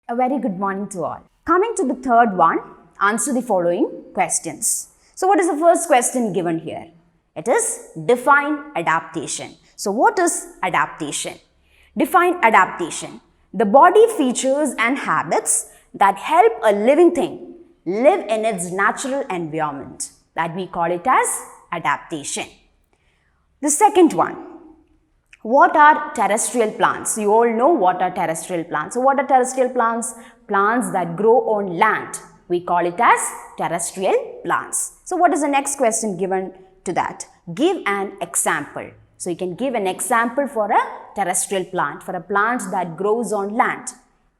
A very good morning to all. Coming to the third one, answer the following questions. So what is the first question given here? It is define adaptation. So what is adaptation? Define adaptation. The body features and habits that help a living thing live in its natural environment. That we call it as adaptation. The second one, what are terrestrial plants? You all know what are terrestrial plants. So what are terrestrial plants? Plants that grow on land. We call it as terrestrial plants. So what is the next question given to that? Give an example. So you can give an example for a terrestrial plant, for a plant that grows on land.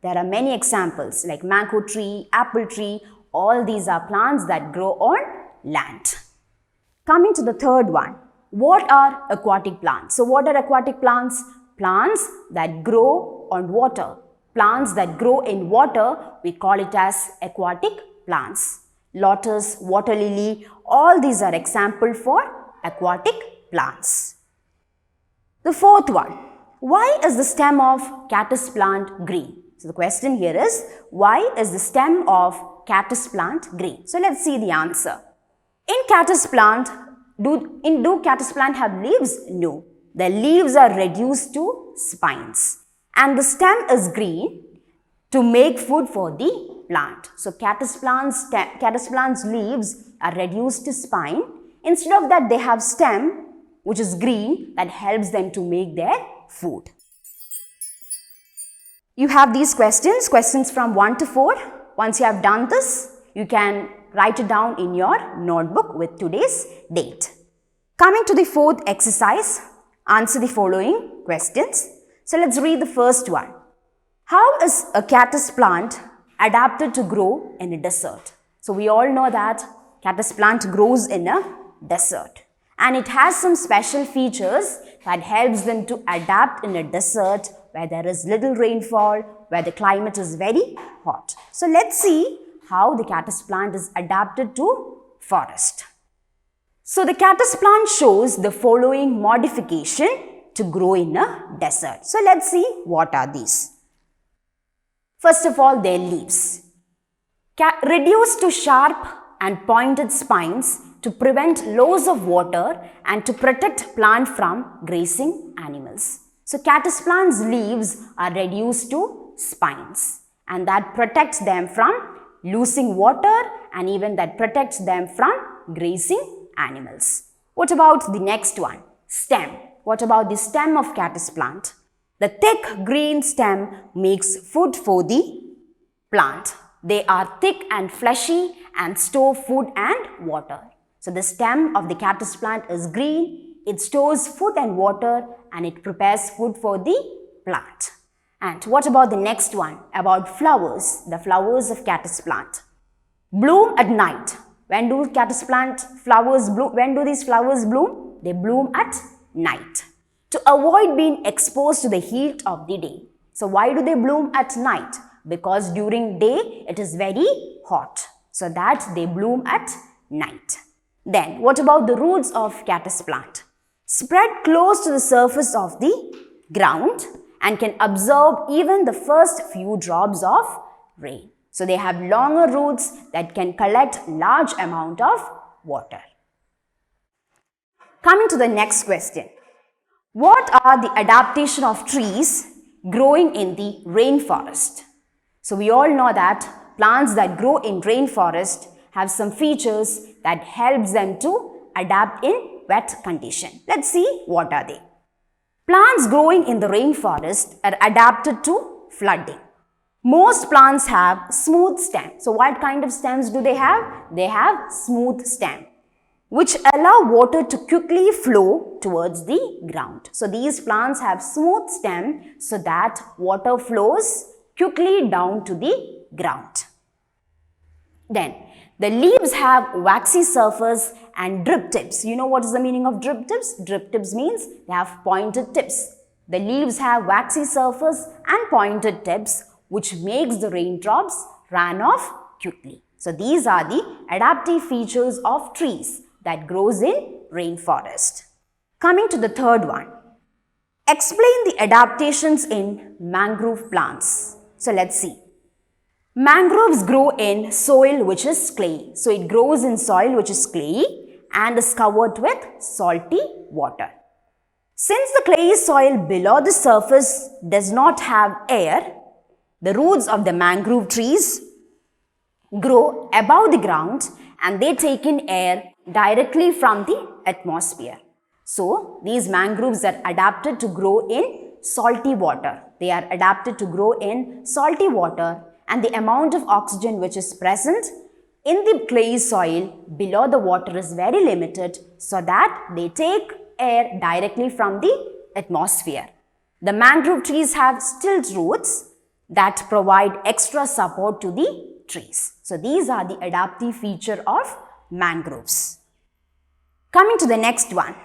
There are many examples like mango tree, apple tree. All these are plants that grow on land. Coming to the third one. What are aquatic plants? So what are aquatic plants? Plants that grow on water. Plants that grow in water, we call it as aquatic plants. Lotus, water lily, all these are examples for aquatic plants. The fourth one, why is the stem of cactus plant green? So the question here is, why is the stem of cactus plant green? So let's see the answer. In cactus plant, do cactus plant have leaves? No. The leaves are reduced to spines. And the stem is green to make food for the plant. So cactus plant's leaves are reduced to spine. Instead of that, they have stem which is green that helps them to make their food. You have these questions from 1 to 4. Once you have done this, you can write it down in your notebook with today's date. Coming to the fourth exercise, answer the following questions. So let's read the first one. How is a cactus plant adapted to grow in a desert? So we all know that cactus plant grows in a desert. And it has some special features that helps them to adapt in a desert where there is little rainfall, where the climate is very hot. So let's see how the cactus plant is adapted to forest. So the cactus plant shows the following modification to grow in a desert. So let's see what are these. First of all, their leaves. Reduced to sharp and pointed spines to prevent loss of water and to protect plant from grazing animals. So cactus plant's leaves are reduced to spines, and that protects them from losing water and even that protects them from grazing animals. What about the next one? Stem. What about the stem of cactus plant? The thick green stem makes food for the plant. They are thick and fleshy and store food and water. So the stem of the cactus plant is green. It stores food and water and it prepares food for the plant. And what about the next one? About flowers, the flowers of cactus plant. Bloom at night. When do cactus plant flowers bloom? When do these flowers bloom? They bloom at night. To avoid being exposed to the heat of the day. So why do they bloom at night? Because during day it is very hot. So that they bloom at night. Then what about the roots of cactus plant? Spread close to the surface of the ground and can absorb even the first few drops of rain. So they have longer roots that can collect large amount of water. Coming to the next question. What are the adaptation of trees growing in the rainforest? So we all know that plants that grow in rainforest have some features that helps them to adapt in wet condition. Let's see what are they. Plants growing in the rainforest are adapted to flooding. Most plants have smooth stems. So what kind of stems do they have? They have smooth stem, which allow water to quickly flow towards the ground. So these plants have smooth stem so that water flows quickly down to the ground. Then the leaves have waxy surface and drip tips. You know what is the meaning of drip tips? Drip tips means they have pointed tips. The leaves have waxy surface and pointed tips, which makes the raindrops run off quickly. So these are the adaptive features of trees that grows in rainforest. Coming to the third one. Explain the adaptations in mangrove plants. So let's see. Mangroves grow in soil which is clay. So it grows in soil which is clay and is covered with salty water. Since the clayey soil below the surface does not have air, the roots of the mangrove trees grow above the ground and they take in air directly from the atmosphere. So, these mangroves are adapted to grow in salty water. They are adapted to grow in salty water, and the amount of oxygen which is present in the clayey soil below the water is very limited, so that they take air directly from the atmosphere. The mangrove trees have stilt roots that provide extra support to the trees. So these are the adaptive feature of mangroves. Coming to the next one,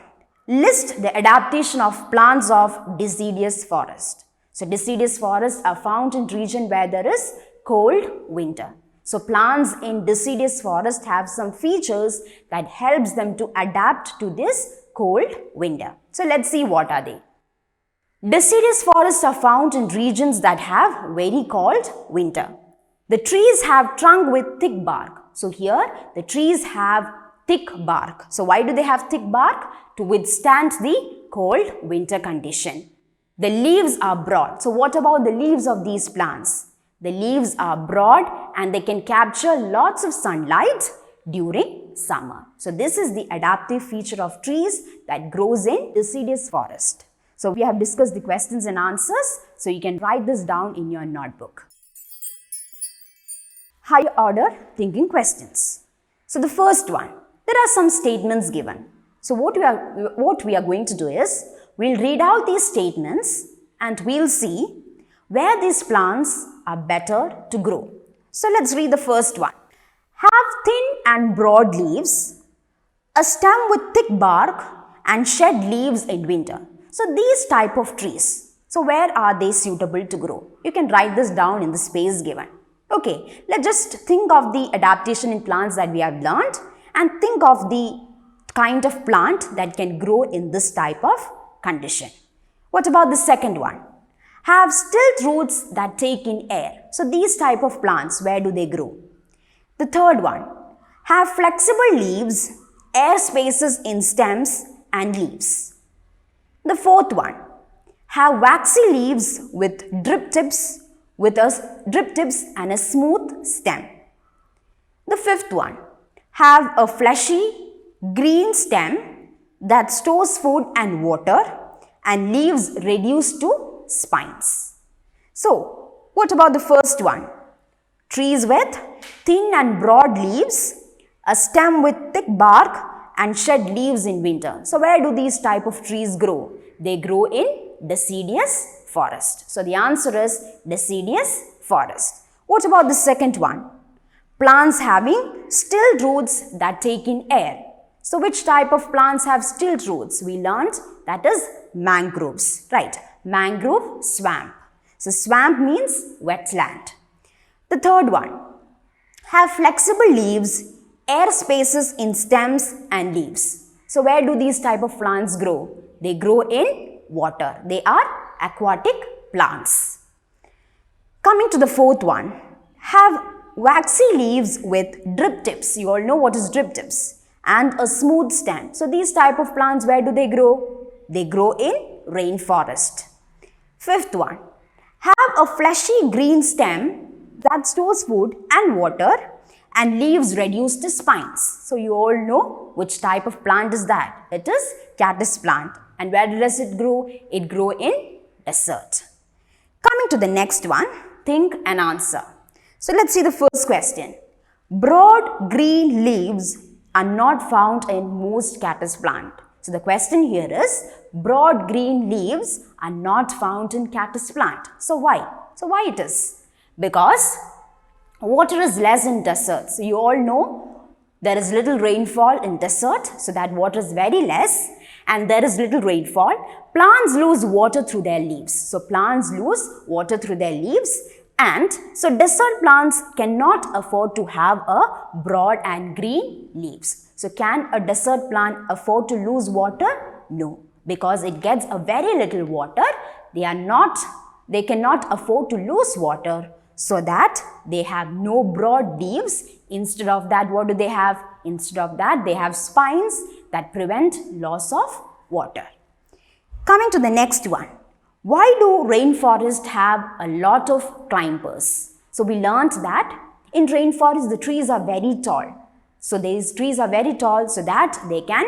list the adaptation of plants of deciduous forest. So deciduous forests are found in region where there is cold winter. So plants in deciduous forest have some features that helps them to adapt to this cold winter. So let's see what are they. Deciduous forests are found in regions that have very cold winter. The trees have trunk with thick bark. So here the trees have thick bark. So why do they have thick bark? To withstand the cold winter condition. The leaves are broad. So what about the leaves of these plants? The leaves are broad and they can capture lots of sunlight during summer. So this is the adaptive feature of trees that grows in deciduous forest. So we have discussed the questions and answers. So you can write this down in your notebook. Higher order thinking questions. So the first one, there are some statements given. So what we are going to do is, we'll read out these statements and we'll see where these plants are better to grow. So let's read the first one. Have thin and broad leaves, a stem with thick bark and shed leaves in winter. So these type of trees, so where are they suitable to grow? You can write this down in the space given. Okay, let's just think of the adaptation in plants that we have learned and think of the kind of plant that can grow in this type of condition. What about the second one? Have stilt roots that take in air. So these type of plants, where do they grow? The third one, have flexible leaves, air spaces in stems and leaves. The fourth one, have waxy leaves with drip tips and a smooth stem. The fifth one, have a fleshy green stem that stores food and water and leaves reduced to spines. So, what about the first one? Trees with thin and broad leaves, a stem with thick bark and shed leaves in winter. So, where do these type of trees grow? They grow in deciduous forest. So, the answer is deciduous forest. What about the second one? Plants having stilt roots that take in air. So, which type of plants have stilt roots? We learned that is mangroves, right? Mangrove swamp. So, swamp means wetland. The third one, have flexible leaves, air spaces in stems and leaves. So, where do these type of plants grow? They grow in water. They are aquatic plants. Coming to the fourth one, have waxy leaves with drip tips. You all know what is drip tips. And a smooth stem. So, these type of plants, where do they grow? They grow in rainforest. Fifth one, have a fleshy green stem that stores food and water and leaves reduced to spines. So, you all know which type of plant is that. It is cactus plant. And where does it grow? It grows in desert. Coming to the next one, think and answer. So, let's see the first question. Broad green leaves are not found in most cactus plant. So, the question here is, broad green leaves are not found in cactus plant. So, why? So, why it is? Because water is less in desert. So, you all know there is little rainfall in desert. So, that water is very less and there is little rainfall. Plants lose water through their leaves. So, plants lose water through their leaves. And so, desert plants cannot afford to have a broad and green leaves. So, can a desert plant afford to lose water? No, because it gets a very little water. They cannot afford to lose water. so that they have no broad leaves. Instead of that, what do they have? Instead of that, they have spines that prevent loss of water. Coming to the next one. Why do rainforests have a lot of climbers? So we learnt that in rainforest the trees are very tall. So these trees are very tall so that they can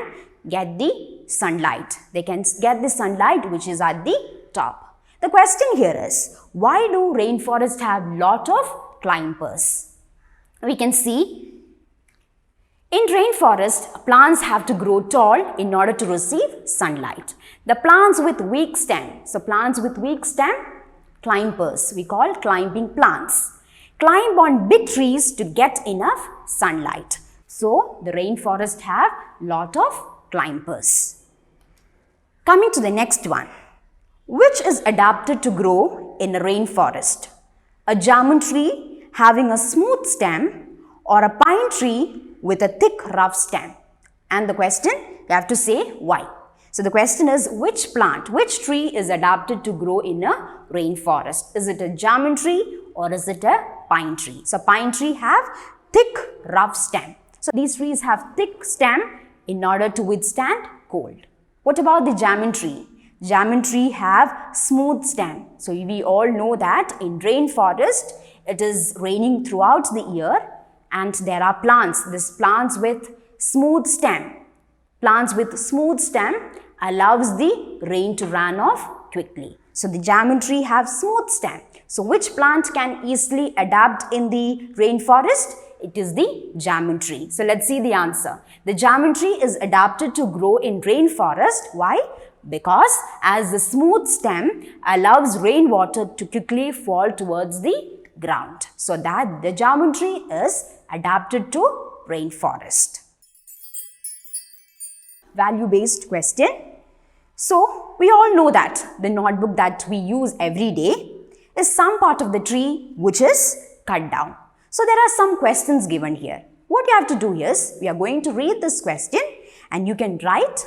get the sunlight. They can get the sunlight which is at the top. The question here is, why do rainforests have lot of climbers? We can see in rainforest, plants have to grow tall in order to receive sunlight. The plants with weak stem, so plants with weak stem, climbers, we call climbing plants, climb on big trees to get enough sunlight. So the rainforest have lot of climbers. Coming to the next one. Which is adapted to grow in a rainforest? A jamun tree having a smooth stem or a pine tree with a thick rough stem? And the question, you have to say why. So the question is, which plant, which tree is adapted to grow in a rainforest? Is it a jamun tree or is it a pine tree? So pine tree have thick rough stem. So these trees have thick stem in order to withstand cold. What about the jamun tree? Jamun tree have smooth stem. So we all know that in rainforest, it is raining throughout the year and there are plants. These plants with smooth stem. Plants with smooth stem allows the rain to run off quickly. So the jamun tree have smooth stem. So which plant can easily adapt in the rainforest? It is the jamun tree. So let's see the answer. The jamun tree is adapted to grow in rainforest. Why? Because as the smooth stem allows rainwater to quickly fall towards the ground. So that the jamun tree is adapted to rainforest. Value-based question. So we all know that the notebook that we use every day is some part of the tree which is cut down. So there are some questions given here. What you have to do is, we are going to read this question and you can write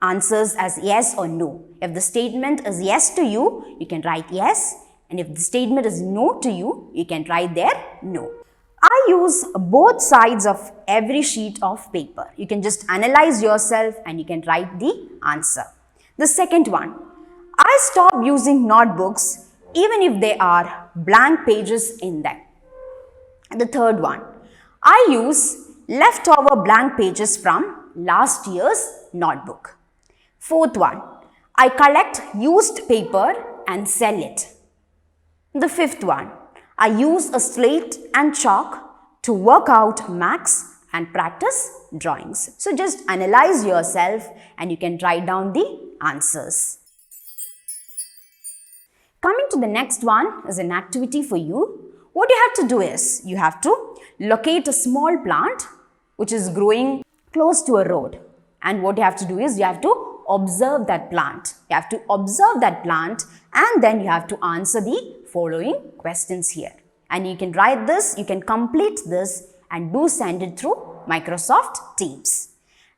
answers as yes or no. If the statement is yes to you, you can write yes. And if the statement is no to you, you can write there no. I use both sides of every sheet of paper. You can just analyze yourself and you can write the answer. The second one, I stop using notebooks even if there are blank pages in them. The third one, I use leftover blank pages from last year's notebook. Fourth one, I collect used paper and sell it. The fifth one, I use a slate and chalk to work out maths and practice drawings. So just analyze yourself and you can write down the answers. Coming to the next one is an activity for you. What you have to do is, you have to locate a small plant which is growing close to a road. And what you have to do is, you have to observe that plant. You have to observe that plant and then you have to answer the following questions here. And you can write this, you can complete this and do send it through Microsoft Teams.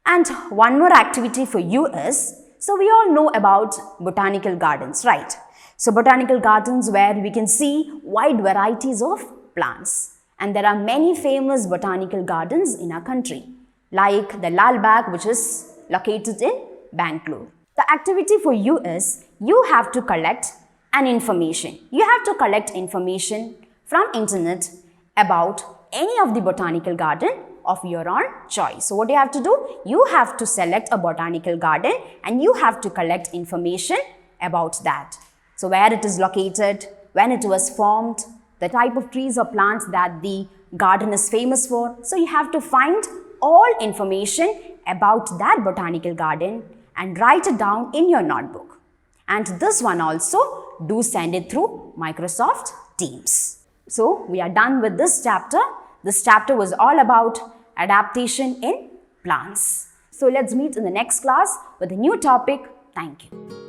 And one more activity for you is, so we all know about botanical gardens, right? So botanical gardens where we can see wide varieties of plants. And there are many famous botanical gardens in our country, like the Lal Bagh, which is located in Bangalore. The activity for you is, you have to collect an information. You have to collect information from internet about any of the botanical garden of your own choice. So what you have to do? You have to select a botanical garden and you have to collect information about that. So where it is located, when it was formed, the type of trees or plants that the garden is famous for. So you have to find all information about that botanical garden and write it down in your notebook. And this one also, do send it through Microsoft Teams. So we are done with this chapter. This chapter was all about adaptation in plants. So let's meet in the next class with a new topic. Thank you.